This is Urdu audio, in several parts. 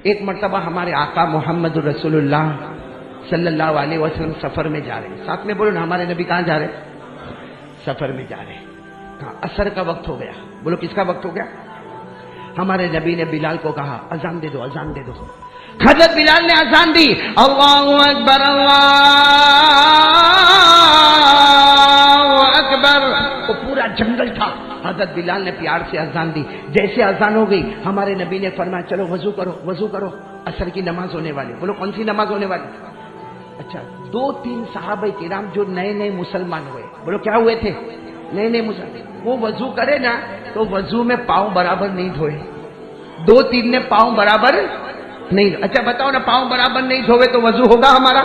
ایک مرتبہ ہمارے آقا محمد رسول اللہ صلی اللہ علیہ وسلم سفر میں جا رہے ہیں. ساتھ میں بولو نا, ہمارے نبی کہاں جا رہے ہیں؟ سفر میں جا رہے ہیں. کہاں؟ عصر کا وقت ہو گیا. بولو کس کا وقت ہو گیا؟ ہمارے نبی نے بلال کو کہا اذان دے دو, اذان دے دو. حضرت بلال نے اذان دی, اللہ اکبر اللہ اکبر. وہ پورا جنگل تھا. حضرت بلال نے پیار سے اذان دی. جیسے اذان ہو گئی ہمارے نبی نے فرمایا چلو وضو کرو, وضو کرو, عصر کی نماز ہونے والی. بولو کون سی نماز ہونے والی؟ اچھا, 2-3 صحابہ کرام جو نئے نئے مسلمان ہوئے, بولو کیا ہوئے تھے؟ نئے نئے مسلمان. وہ وضو کرے نا تو وضو میں پاؤں برابر نہیں دھوئے. 2-3 نے پاؤں برابر نہیں. اچھا بتاؤ نا, پاؤں برابر نہیں دھوئے تو وضو ہوگا ہمارا؟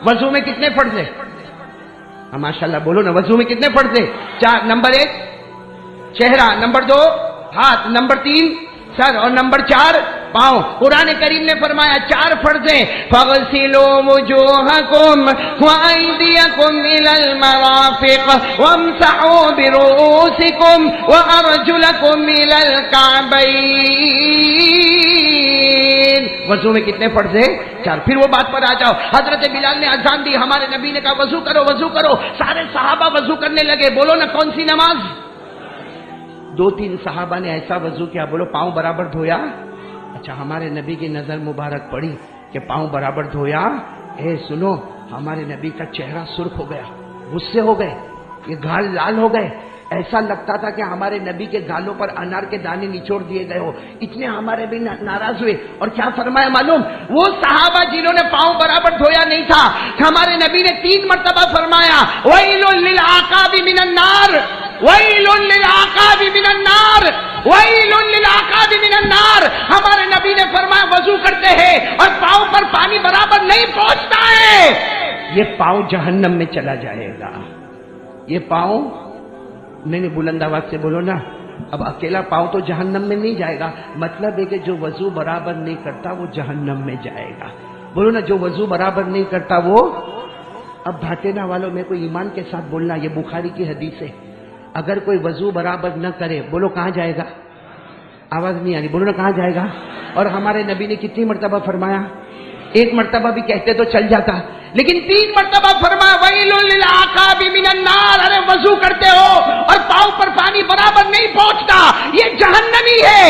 وضو میں کتنے فرض ہے؟ ماشاء اللہ بولو نا, وضو میں کتنے فرض ہے؟ 4. نمبر 1 چہرہ, نمبر 2 ہاتھ, نمبر 3 سر, اور نمبر 4 پاؤں. قرآن کریم نے فرمایا 4 فرض ہیں. فَغْسِلُوا وُجُوهَكُمْ وَأَيْدِيَكُمْ إِلَى الْمَرَافِقِ وَامْسَحُوا بِرُؤُوسِكُمْ وَأَرْجُلَكُمْ إِلَى الْكَعْبَيْنِ. وضو میں کتنے فرض ہیں؟ 4. پھر وہ بات پر آ جاؤ. حضرت بلال نے اذان دی, ہمارے نبی نے کہا وضو کرو, وضو کرو. سارے صحابہ وضو کرنے لگے. بولو نا کون سی نماز؟ 2-3 صحابہ نے ایسا وضو کیا, بولو پاؤں برابر دھویا. اچھا, ہمارے نبی کی نظر مبارک پڑی کہ پاؤں برابر دھویا. اے سنو, ہمارے نبی کا چہرہ سرخ ہو گیا, غصے ہو گئے, یہ گال لال ہو گئے. ایسا لگتا تھا کہ ہمارے نبی کے گالوں پر انار کے دانے نچوڑ دیے گئے ہو. اتنے ہمارے بھی ناراض ہوئے. اور کیا فرمایا معلوم؟ وہ صحابہ جنہوں نے پاؤں برابر دھویا نہیں تھا, ہمارے نبی نے 3 مرتبہ فرمایا وَيْلٌ لِلْعَقَابِ مِنَ النَّارِ, وَيْلٌ لِلْعَقَابِ مِنَ النَّارِ, وَيْلٌ لِلْعَقَابِ مِنَ النَّارِ. ہمارے نبی نے فرمایا وضو کرتے ہیں اور پاؤں پر پانی برابر نہیں پہنچتا ہے, یہ پاؤں جہنم میں چلا جائے گا. یہ پاؤں نہیں, بلند آواز سے بولو نا. اب اکیلا پاؤں تو جہنم میں نہیں جائے گا, مطلب ہے کہ جو وضو برابر نہیں کرتا وہ جہنم میں جائے گا. بولو نا, جو وضو برابر نہیں کرتا وہ. اب بھاٹینا والوں میں کوئی ایمان کے ساتھ بولنا, یہ بخاری کی حدیث ہے. اگر کوئی وضو برابر نہ کرے, بولو کہاں جائے گا؟ آواز نہیں آ رہی, بولو نا کہاں جائے گا؟ اور ہمارے نبی نے کتنی مرتبہ فرمایا؟ 1 مرتبہ بھی کہتے تو چل جاتا, لیکن 3 مرتبہ فرمایا وَيْلٌ لِلْعَقَابِ مِنَ النَّارِ. ارے وضو کرتے ہو اور پاؤں پر پانی برابر نہیں پہنچتا, یہ جہنمی ہے.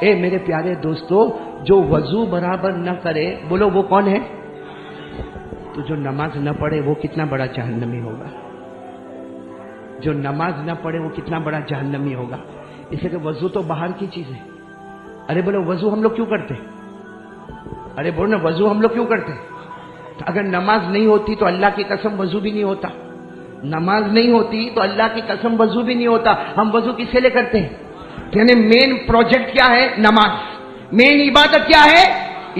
اے میرے پیارے دوستو, جو وضو برابر نہ کرے, بولو وہ کون ہے؟ تو جو نماز نہ پڑھے وہ کتنا بڑا جہنمی ہوگا. جو نماز نہ پڑھے وہ کتنا بڑا جہنمی ہوگا. اس لیے کہ وضو تو باہر کی چیز ہے. ارے بولو وضو ہم لوگ کیوں کرتے؟ ارے بولو نا, وضو ہم لوگ کیوں کرتے؟ اگر نماز نہیں ہوتی تو اللہ کی قسم وضو بھی نہیں ہوتا. نماز نہیں ہوتی تو اللہ کی قسم وضو بھی نہیں ہوتا. ہم وضو کس سے لے کرتے ہیں؟ یعنی مین پروجیکٹ کیا ہے؟ نماز. مین عبادت کیا ہے؟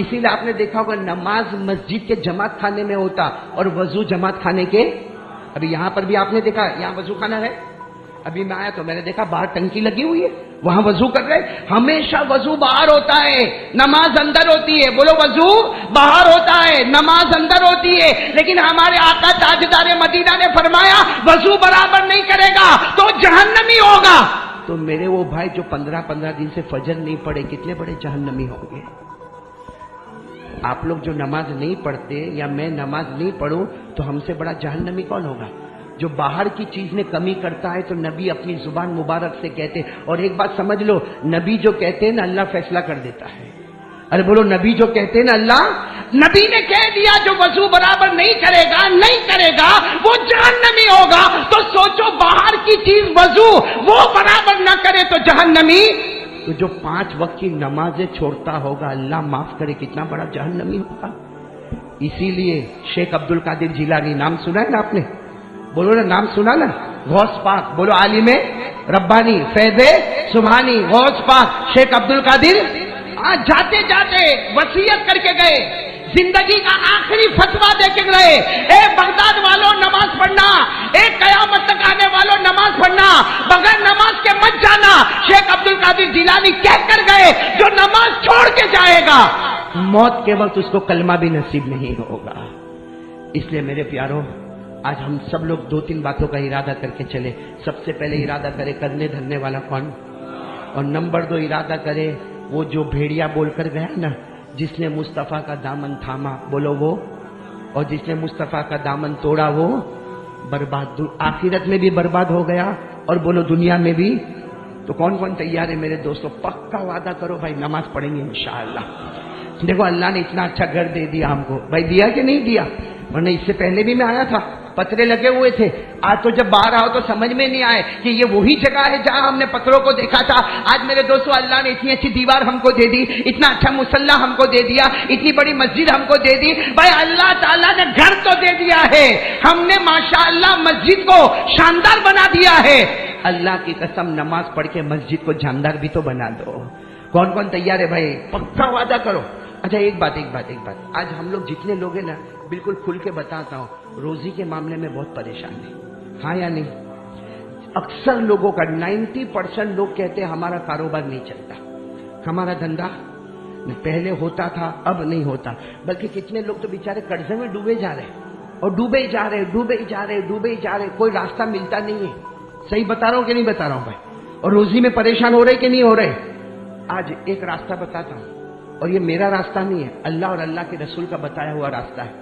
اسی لیے آپ نے دیکھا ہوگا نماز مسجد کے جماعت خانے میں ہوتا اور وضو جماعت خانے کے. ابھی یہاں پر بھی آپ نے دیکھا یہاں وضو خانہ ہے. ابھی میں آیا تو میں نے دیکھا باہر ٹنکی لگی ہوئی ہے, وہاں وضو کر رہے. ہمیشہ وضو باہر ہوتا ہے, نماز اندر ہوتی ہے. بولو وضو باہر ہوتا ہے, نماز اندر ہوتی ہے. لیکن ہمارے آقا تاجدار مدینہ نے فرمایا وضو برابر نہیں کرے گا تو جہنمی ہوگا. تو میرے وہ بھائی جو 15 دن سے فجر نہیں پڑھے, کتنے بڑے جہنمی ہوں گے. آپ لوگ جو نماز نہیں پڑھتے یا میں نماز نہیں پڑھوں تو ہم سے بڑا جہنمی کون ہوگا؟ جو باہر کی چیز میں کمی کرتا ہے تو نبی اپنی زبان مبارک سے کہتے. اور ایک بات سمجھ لو, نبی جو کہتے ہیں نا اللہ فیصلہ کر دیتا ہے. ارے بولو, نبی جو کہتے ہیں نا اللہ, نبی نے کہہ دیا جو وضو برابر نہیں کرے گا وہ جہنمی ہوگا. تو سوچو باہر کی چیز وضو وہ برابر نہ کرے تو جہنمی. تو جو 5 وقت کی نمازیں چھوڑتا ہوگا اللہ معاف کرے کتنا بڑا جہنمی ہوگا. اسی لیے شیخ عبد القادر جیلانی, نام سنا ہے نا آپ نے؟ بولو نا نام سنا نا. غوث پاک, بولو عالم ربانی فیض سبحانی غوث پاک شیخ عبد القادر. جاتے جاتے وصیت کر کے گئے, زندگی کا آخری فتویٰ دے کے گئے, اے بغداد والوں نماز پڑھنا, اے قیامت تک آنے والوں نماز پڑھنا, بغیر نماز کے مت جانا. شیخ عبد القادر جیلانی کہہ کر گئے جو نماز چھوڑ کے جائے گا موت کے وقت اس کو کلمہ بھی نصیب نہیں ہوگا. اس لیے میرے پیاروں, آج ہم سب لوگ 2-3 باتوں کا ارادہ کر کے چلے. سب سے پہلے ارادہ کرے کرنے دھرنے والا کون, اور نمبر 2 ارادہ کرے وہ جو بھیڑیا بول کر گیا نا جس نے مصطفیٰ کا دامن تھاما بولو وہ، اور جس نے مصطفیٰ کا دامن توڑا وہ برباد، آخرت میں بھی برباد ہو گیا اور بولو دنیا میں بھی۔ تو کون کون تیار ہے میرے دوستو؟ پکا وعدہ کرو بھائی نماز پڑھیں گے انشاءاللہ۔ دیکھو اللہ نے اتنا اچھا گھر دے دیا ہم کو، بھائی دیا کہ نہیں دیا؟ ورنہ اس سے پہلے بھی میں آیا تھا، پتھرے لگے ہوئے تھے، آج تو جب باہر آؤ تو سمجھ میں نہیں آئے کہ یہ وہی جگہ ہے جہاں ہم نے پتھروں کو دیکھا تھا۔ آج میرے دوستو اللہ نے اتنی اچھی دیوار ہم کو دے دی، اتنا اچھا مصلی ہم کو دے دیا، اتنی بڑی مسجد ہم کو دے دی۔ بھائی اللہ تعالیٰ نے گھر تو دے دیا ہے، ہم نے ماشاءاللہ مسجد کو شاندار بنا دیا ہے۔ اللہ کی قسم نماز پڑھ کے مسجد کو جاندار بھی تو بنا دو۔ کون کون تیار ہے بھائی؟ پکا وعدہ کرو۔ اچھا ایک بات آج ہم لوگ جتنے لوگ ہیں نا، بالکل کھل کے بتاتا ہوں، روزی کے معاملے میں بہت پریشان ہیں، ہاں یا نہیں؟ اکثر لوگوں کا 90% لوگ کہتے ہیں ہمارا کاروبار نہیں چلتا، ہمارا دھندا پہلے ہوتا تھا اب نہیں ہوتا، بلکہ کتنے لوگ تو بیچارے قرضے میں ڈوبے جا رہے اور ڈوبے ہی جا رہے، کوئی راستہ ملتا نہیں ہے۔ صحیح بتا رہا ہوں کہ نہیں بتا رہا ہوں بھائی؟ اور روزی میں پریشان ہو رہے کہ نہیں ہو رہے؟ آج ایک راستہ بتاتا ہوں، اور یہ میرا راستہ نہیں ہے، اللہ اور اللہ کے رسول کا بتایا ہوا راستہ ہے،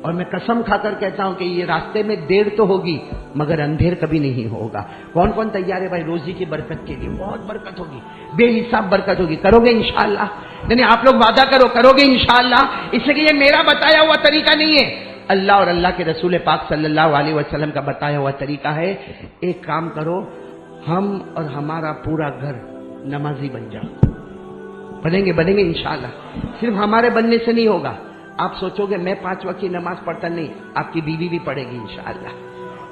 اور میں قسم کھا کر کہتا ہوں کہ یہ راستے میں دیر تو ہوگی مگر اندھیر کبھی نہیں ہوگا۔ کون کون تیار ہے بھائی روزی کی برکت کے لیے؟ بہت برکت ہوگی، بے حساب برکت ہوگی، کرو گے انشاءاللہ؟ نہیں آپ لوگ وعدہ کرو گے انشاءاللہ؟ اس لیے کہ یہ میرا بتایا ہوا طریقہ نہیں ہے، اللہ اور اللہ کے رسول پاک صلی اللہ علیہ وسلم کا بتایا ہوا طریقہ ہے۔ ایک کام کرو، ہم اور ہمارا پورا گھر نمازی بن جاؤ، بنیں گے انشاءاللہ۔ صرف ہمارے بننے سے نہیں ہوگا، آپ سوچو گے میں 5 وقت کی نماز پڑھتا نہیں، آپ کی بیوی بھی پڑھے گی انشاءاللہ،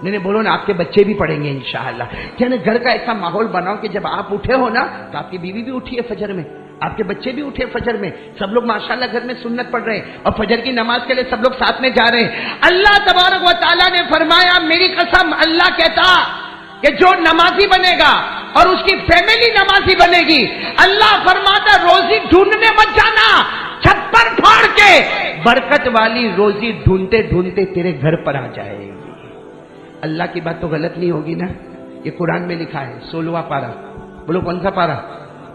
نہیں بولو نا، آپ کے بچے بھی پڑھیں گے انشاءاللہ۔ یعنی گھر کا ایسا ماحول بناؤ کہ جب آپ اٹھے ہو نا تو آپ کی بیوی بھی اٹھی ہے فجر میں، آپ کے بچے بھی اٹھے فجر میں، سب لوگ ماشاءاللہ گھر میں سنت پڑھ رہے ہیں اور فجر کی نماز کے لیے سب لوگ ساتھ میں جا رہے ہیں۔ اللہ تبارک و تعالیٰ نے فرمایا، میری قسم اللہ کہتا کہ جو نمازی بنے گا اور اس کی فیملی نمازی بنے گی، اللہ فرماتا روزی ڈھونڈنے مت جانا، چھپر پھاڑ کے برکت والی روزی ڈھونڈتے ڈھونڈتے تیرے گھر پر آ جائے گی۔ اللہ کی بات تو غلط نہیں ہوگی نا؟ یہ قرآن میں لکھا ہے 16واں پارہ، بولو کون سا پارہ؟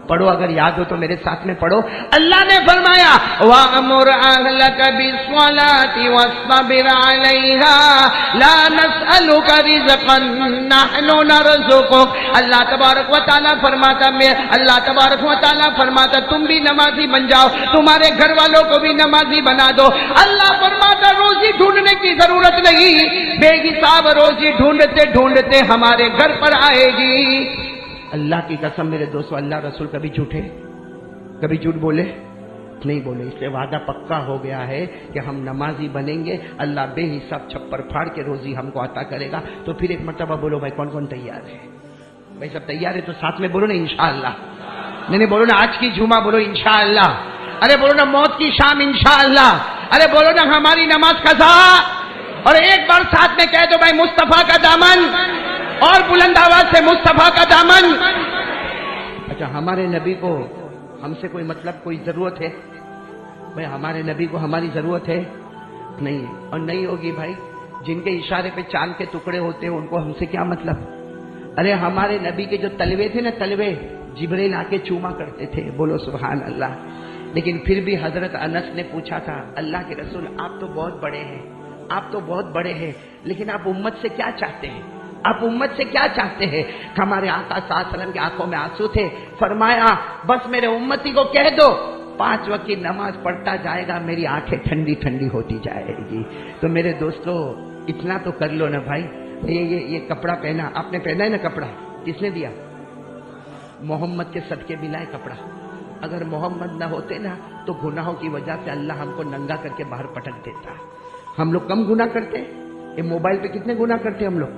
پڑھو، اگر یاد ہو تو میرے ساتھ میں پڑھو۔ اللہ نے فرمایا وَأَمُرْ أَهْلَكَ بِالصَّلَاةِ وَاصْطَبِرْ عَلَيْهَا لَا نَسْأَلُكَ رِزْقًا نَحْنُ نَرْزُقُكَ۔ اللہ تبارک و تعالیٰ فرماتا تم بھی نمازی بن جاؤ، تمہارے گھر والوں کو بھی نمازی بنا دو۔ اللہ فرماتا روزی ڈھونڈنے کی ضرورت نہیں، بے حساب روزی ڈھونڈتے ڈھونڈتے ہمارے گھر پر آئے گی۔ اللہ کی قسم میرے دوستو، اللہ رسول کبھی جھوٹ بولے نہیں بولے، اس لیے وعدہ پکا ہو گیا ہے کہ ہم نمازی بنیں گے، اللہ بے حساب چھپر پھاڑ کے روزی ہم کو عطا کرے گا۔ تو پھر ایک مرتبہ بولو بھائی کون کون تیار ہے؟ بھائی سب تیار ہے تو ساتھ میں بولو نا انشاءاللہ۔ نہیں بولو نا آج کی جمعہ، بولو انشاءاللہ۔ ارے بولو نا موت کی شام انشاءاللہ۔ ارے بولو نا ہماری نماز قضا۔ اور ایک بار ساتھ میں کہہ دو بھائی مصطفیٰ کا دامن، اور بلند آواز سے مصطفیٰ کا دامن۔ اچھا ہمارے نبی کو ہم سے کوئی مطلب کوئی ضرورت ہے؟ بھائی ہمارے نبی کو ہماری ضرورت ہے نہیں، اور نہیں ہوگی بھائی۔ جن کے اشارے پہ چاند کے ٹکڑے ہوتے ہیں ان کو ہم سے کیا مطلب؟ ارے ہمارے نبی کے جو تلوے تھے نا، تلوے جبریل آ کے چوما کرتے تھے، بولو سبحان اللہ۔ لیکن پھر بھی حضرت انس نے پوچھا تھا اللہ کے رسول آپ تو بہت بڑے ہیں، لیکن آپ امت سے کیا چاہتے ہیں؟ ہمارے آقا صلی اللہ علیہ وسلم کی آنکھوں میں آنسو تھے، فرمایا بس میرے امتی کو کہہ دو 5 وقت کی نماز پڑھتا جائے گا، میری آنکھیں ٹھنڈی ٹھنڈی ہوتی جائے گی۔ تو میرے دوستو اتنا تو کر لو نا بھائی۔ یہ کپڑا پہنا، آپ نے پہنا ہے نا کپڑا، کس نے دیا؟ محمد کے صدقے ملا ہے کپڑا۔ اگر محمد نہ ہوتے نا تو گناہوں کی وجہ سے اللہ ہم کو ننگا کر کے باہر پٹک دیتا۔ ہم لوگ کم گناہ کرتے، یہ موبائل پہ کتنے گناہ کرتے ہم لوگ؟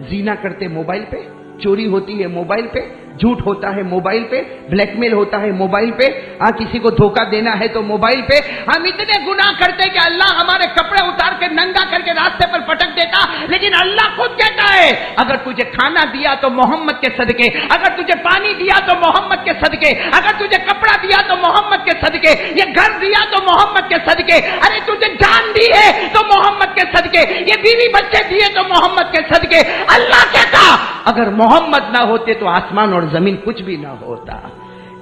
زنا کرتے موبائل پہ، چوری ہوتی ہے موبائل پہ، جھوٹ ہوتا ہے موبائل پہ، بلیک میل ہوتا ہے موبائل پہ، کسی کو دھوکہ دینا ہے تو موبائل پہ۔ ہم اتنے گناہ کرتے کہ اللہ ہمارے کپڑے اتار کے ننگا کر کے راستے پر پٹک دیتا، لیکن اللہ خود کہتا ہے اگر تجھے کھانا دیا تو محمد کے صدقے، اگر تجھے پانی دیا تو محمد کے صدقے، اگر تجھے کپڑا دیا تو محمد کے صدقے، یہ گھر دیا تو محمد کے صدقے، ارے تجھے جان دی ہے تو محمد کے صدقے، یہ بیوی بچے دیے تو محمد کے صدقے۔ اللہ کہتا اگر محمد نہ ہوتے تو آسمان اور زمین کچھ بھی نہ ہوتا۔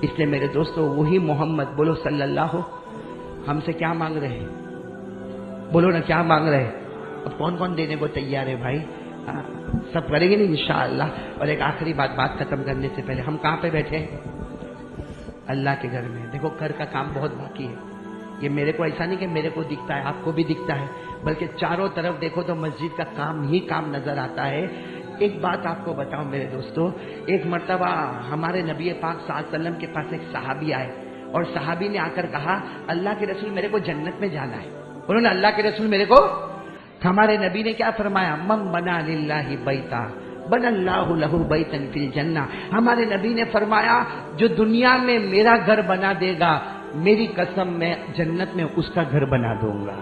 اس لیے میرے دوستو وہی محمد، بولو صلی اللہ ہم سے کیا مانگ رہے ہیں؟ بولو نا کیا مانگ رہے ہیں؟ اب کون کون دینے کو تیار ہے بھائی؟ سب کریں گے نا انشاءاللہ. اور ایک آخری بات ختم کرنے سے پہلے، ہم کہاں پہ بیٹھے ہیں؟ اللہ کے گھر میں. دیکھو گھر کا کام بہت باقی ہے. یہ میرے کو ایسا نہیں کہ میرے کو دکھتا ہے، آپ کو بھی دکھتا ہے، بلکہ چاروں طرف دیکھو تو مسجد کا کام ہی کام نظر آتا ہے. ایک بات آپ کو بتاؤں میرے دوستو، ایک مرتبہ ہمارے نبی پاک صلی اللہ علیہ وسلم کے پاس ایک صحابی آئے، اور صحابی نے آ کر کہا اللہ کے رسول میرے کو جنت میں جانا ہے. انہوں نے اللہ کے رسول میرے کو، ہمارے نبی نے کیا فرمایا؟ من بنا للہ بیتا بن اللہ لہ بیتا فی الجنہ. ہمارے نبی نے فرمایا جو دنیا میں میرا گھر بنا دے گا، میری قسم میں جنت میں اس کا گھر بنا دوں گا.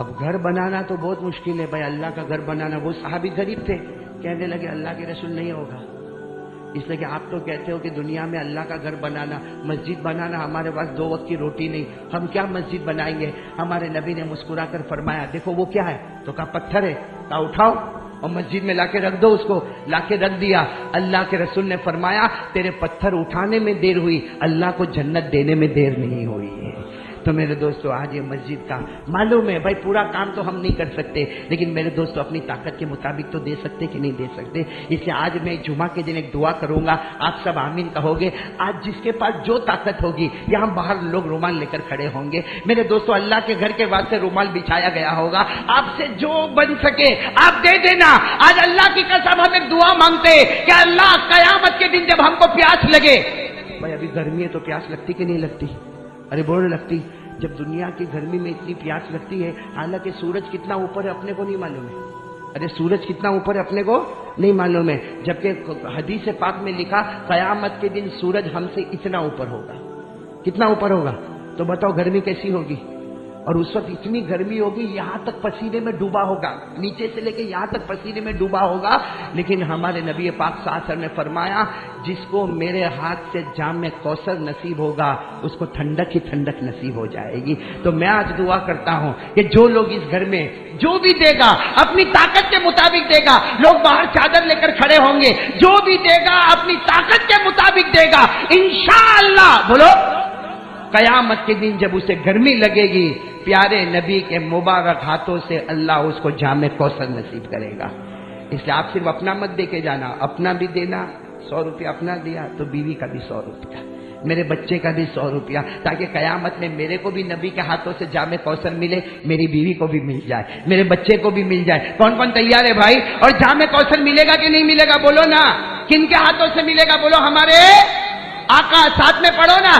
اب گھر بنانا تو بہت مشکل ہے بھائی، اللہ کا گھر بنانا. وہ صحابی غریب تھے، کہنے لگے اللہ کے رسول نہیں ہوگا. اس لیے کہ آپ تو کہتے ہو کہ دنیا میں اللہ کا گھر بنانا، مسجد بنانا، ہمارے پاس 2 وقت کی روٹی نہیں، ہم کیا مسجد بنائیں گے؟ ہمارے نبی نے مسکرا کر فرمایا دیکھو وہ کیا ہے؟ تو کہا پتھر ہے. کہا اٹھاؤ اور مسجد میں لا کے رکھ دو. اس کو لا کے رکھ دیا. اللہ کے رسول نے فرمایا تیرے پتھر اٹھانے میں دیر ہوئی، اللہ کو جنت دینے میں دیر نہیں ہوئی ہے. تو میرے دوستو آج یہ مسجد کا معلوم ہے بھائی پورا کام تو ہم نہیں کر سکتے، لیکن میرے دوستو اپنی طاقت کے مطابق تو دے سکتے کہ نہیں دے سکتے. اس لیے آج میں جمعہ کے دن ایک دعا کروں گا، آپ سب آمین کہو گے. آج جس کے پاس جو طاقت ہوگی، یہاں باہر لوگ رومال لے کر کھڑے ہوں گے. میرے دوستو اللہ کے گھر کے واسطے رومال بچھایا گیا ہوگا، آپ سے جو بن سکے آپ دے دینا. آج اللہ کی قسم ہم ایک دعا مانگتے کہ اللہ قیامت کے دن جب ہم کو پیاس لگے، بھائی ابھی گرمی ہے تو پیاس لگتی کہ نہیں لگتی؟ ارے بول لگتی. جب دنیا کی گرمی میں اتنی پیاس لگتی ہے، حالانکہ سورج کتنا اوپر ہے اپنے کو نہیں معلوم ہے. ارے سورج کتنا اوپر ہے اپنے کو نہیں معلوم ہے، جبکہ حدیث پاک میں لکھا قیامت کے دن سورج ہم سے اتنا اوپر ہوگا. کتنا اوپر ہوگا؟ تو بتاؤ گرمی کیسی ہوگی؟ اور اس وقت اتنی گرمی ہوگی یہاں تک پسینے میں ڈوبا ہوگا، نیچے سے لے کے یہاں تک پسینے میں ڈوبا ہوگا. لیکن ہمارے نبی پاک صلی اللہ علیہ وسلم نے فرمایا جس کو میرے ہاتھ سے جام کوثر نصیب ہوگا اس کو ٹھنڈک ہی ٹھنڈک نصیب ہو جائے گی. تو میں آج دعا کرتا ہوں کہ جو لوگ اس گھر میں جو بھی دے گا اپنی طاقت کے مطابق دے گا. لوگ باہر چادر لے کر کھڑے ہوں گے، جو بھی دے گا اپنی طاقت کے مطابق دے گا. انشاءاللہ بولو قیامت کے دن جب اسے گرمی لگے گی، پیارے نبی کے مبارک ہاتھوں سے اللہ اس کو جام کوثر نصیب کرے گا. اس لیے آپ صرف اپنا مت دے کے جانا، اپنا بھی دینا. 100 روپیہ اپنا دیا تو بیوی کا بھی 100 روپیہ، میرے بچے کا بھی 100 روپیہ، تاکہ قیامت میں میرے کو بھی نبی کے ہاتھوں سے جام کوثر ملے، میری بیوی کو بھی مل جائے، میرے بچے کو بھی مل جائے. کون کون تیار ہے بھائی؟ اور جام کوثر ملے گا کہ نہیں ملے گا؟ بولو نا. کن کے ہاتھوں سے ملے گا؟ بولو ہمارے آقا. ساتھ میں پڑھو نا،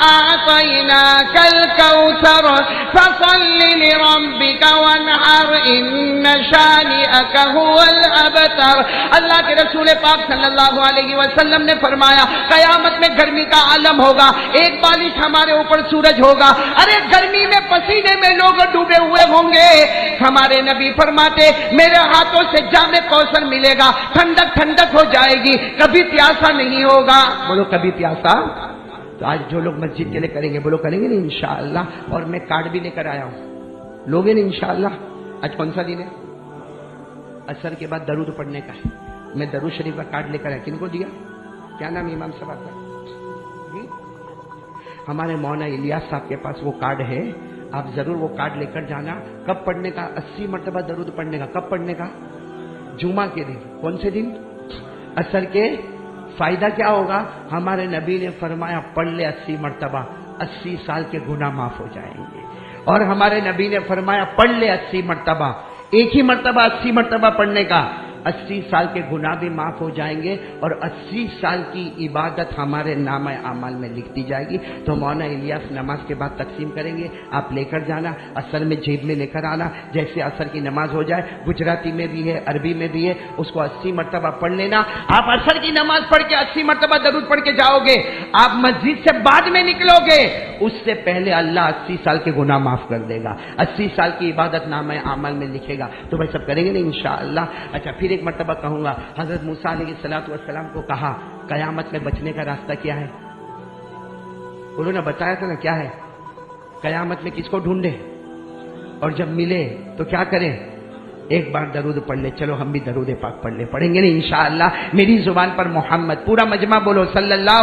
أعطيناك الكوثر فصل لربك وانحر إن شانئك هو الأبتر. اللہ کے رسول پاک صلی اللہ علیہ وسلم نے فرمایا قیامت میں گرمی کا عالم ہوگا، ایک بالش ہمارے اوپر سورج ہوگا. ارے گرمی میں پسینے میں لوگ ڈوبے ہوئے ہوں گے. ہمارے نبی فرماتے میرے ہاتھوں سے جام کوثر ملے گا، ٹھنڈک ٹھنڈک ہو جائے گی، کبھی پیاسا نہیں ہوگا. بولو کبھی پیاسا. تو آج جو لوگ مسجد کے لیے کریں گے بولو کریں گے نا انشاءاللہ. اور میں کارڈ بھی لے کر آیا ہوں، لوگے نا انشاءاللہ. آج کون سا دن ہے؟ عصر کے بعد درود پڑھنے کا ہے. میں درود شریف کا کارڈ لے کر آیا. کن کو دیا؟ کیا نام امام صاحب کا؟ ہمارے مولانا الیاس صاحب کے پاس وہ کارڈ ہے، آپ ضرور وہ کارڈ لے کر جانا. کب پڑھنے کا؟ 80 مرتبہ درود پڑھنے کا. کب پڑھنے کا؟ جمعہ کے دن. کون سے دن؟ عصر کے. فائدہ کیا ہوگا؟ ہمارے نبی نے فرمایا پڑھ لے 80 مرتبہ، 80 سال کے گناہ معاف ہو جائیں گے. اور ہمارے نبی نے فرمایا پڑھ لے 80 مرتبہ، ایک ہی مرتبہ 80 مرتبہ پڑھنے کا، 80 سال کے گناہ بھی معاف ہو جائیں گے اور 80 سال کی عبادت ہمارے نامہ اعمال میں لکھ دی جائے گی. تو مولانا الیاس نماز کے بعد تقسیم کریں گے، آپ لے کر جانا. عصر میں جیب میں لے کر آنا. جیسے عصر کی نماز ہو جائے، گجراتی میں بھی ہے، عربی میں بھی ہے، اس کو 80 مرتبہ پڑھ لینا. آپ عصر کی نماز پڑھ کے 80 مرتبہ درود پڑھ کے جاؤ گے، آپ مسجد سے بعد میں نکلو گے، اس سے پہلے اللہ 80 سال کے گناہ معاف کر دے گا، 80 سال کی عبادت نامہ اعمال میں لکھے گا. تو بھائی سب کریں گے نا انشاءاللہ. اچھا پھر ایک مرتبہ کہوں گا، حضرت موسیٰ علیہ السلام کو کہا قیامت میں بچنے کا راستہ کیا ہے؟ انہوں نے بتایا تھا نا کیا ہے. قیامت میں کس کو ڈھونڈے اور جب ملے تو کیا کریں؟ ایک بار درود پڑھ لے. چلو ہم بھی درود پاک پڑھ لے، پڑھیں گے نا انشاءاللہ. میری زبان پر محمد، پورا مجمع بولو صلی اللہ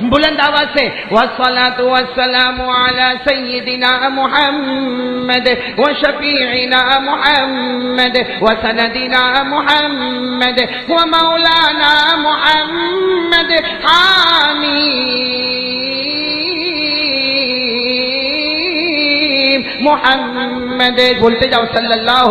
بلند آواز سے والصلاۃ والسلام علی سیدنا محمد وشفیعنا محمد وسندنا محمد ومولانا محمد حمیم محمد بولتے جاؤ صلی اللہ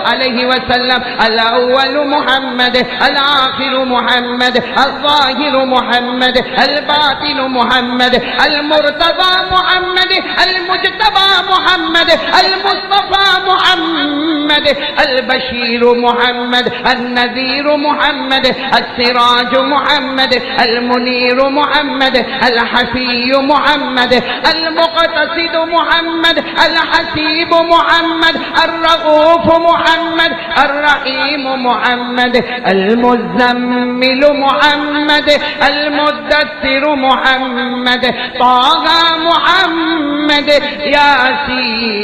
علیہ وسلم الاول محمد الآخر محمد الظاہر محمد الباطن محمد المرتضى محمد المجتبى محمد المصطفى محمد البشیر محمد النذیر محمد السراج محمد المنیر محمد الحفی محمد المقتصد محمد الحسیب محمد الرؤوف محمد الرحیم محمد المزمل محمد المدثر محمد طه محمد یاسین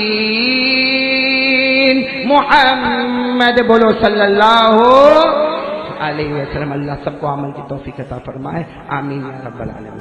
محمد بولو صلی اللہ علیہ وسلم. اللہ سب کو عمل کی توفیق عطا فرمائے. آمین یا رب العالمین.